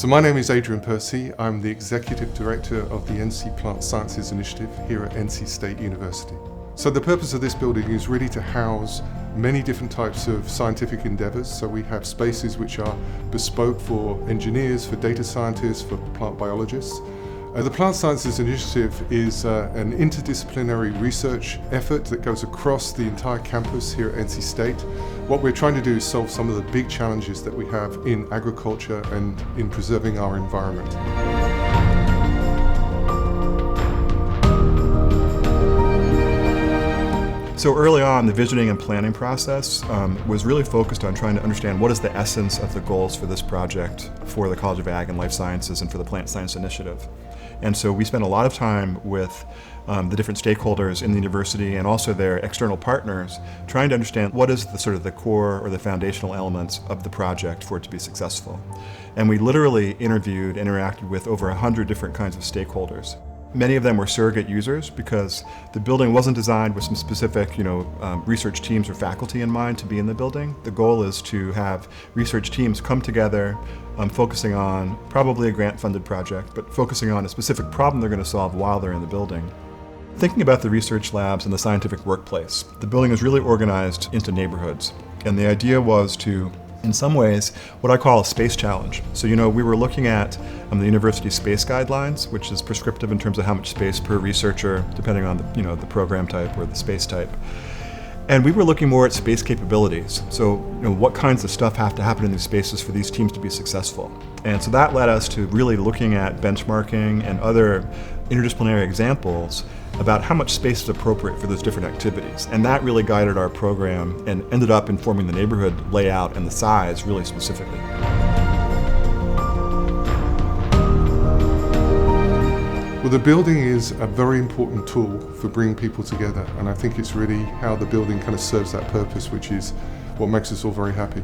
So my name is Adrian Percy. I'm the Executive Director of the NC Plant Sciences Initiative here at NC State University. So the purpose of this building is really to house many different types of scientific endeavors. So we have spaces which are bespoke for engineers, for data scientists, for plant biologists. The Plant Sciences Initiative is an interdisciplinary research effort that goes across the entire campus here at NC State. What we're trying to do is solve some of the big challenges that we have in agriculture and in preserving our environment. So early on, the visioning and planning process was really focused on trying to understand what is the essence of the goals for this project for the College of Ag and Life Sciences and for the Plant Science Initiative. And so we spent a lot of time with the different stakeholders in the university and also their external partners trying to understand what is the sort of the core or the foundational elements of the project for it to be successful. And we literally interviewed and interacted with over 100 different kinds of stakeholders. Many of them were surrogate users because the building wasn't designed with some specific, research teams or faculty in mind to be in the building. The goal is to have research teams come together, focusing on probably a grant-funded project, but focusing on a specific problem they're going to solve while they're in the building. Thinking about the research labs and the scientific workplace, the building is really organized into neighborhoods. And the idea was to, in some ways, what I call a space challenge. So, we were looking at the university space guidelines, which is prescriptive in terms of how much space per researcher, depending on the program type or the space type. And we were looking more at space capabilities. So, what kinds of stuff have to happen in these spaces for these teams to be successful? And so that led us to really looking at benchmarking and other interdisciplinary examples about how much space is appropriate for those different activities. And that really guided our program and ended up informing the neighborhood layout and the size really specifically. Well, the building is a very important tool for bringing people together, and I think it's really how the building kind of serves that purpose, which is what makes us all very happy.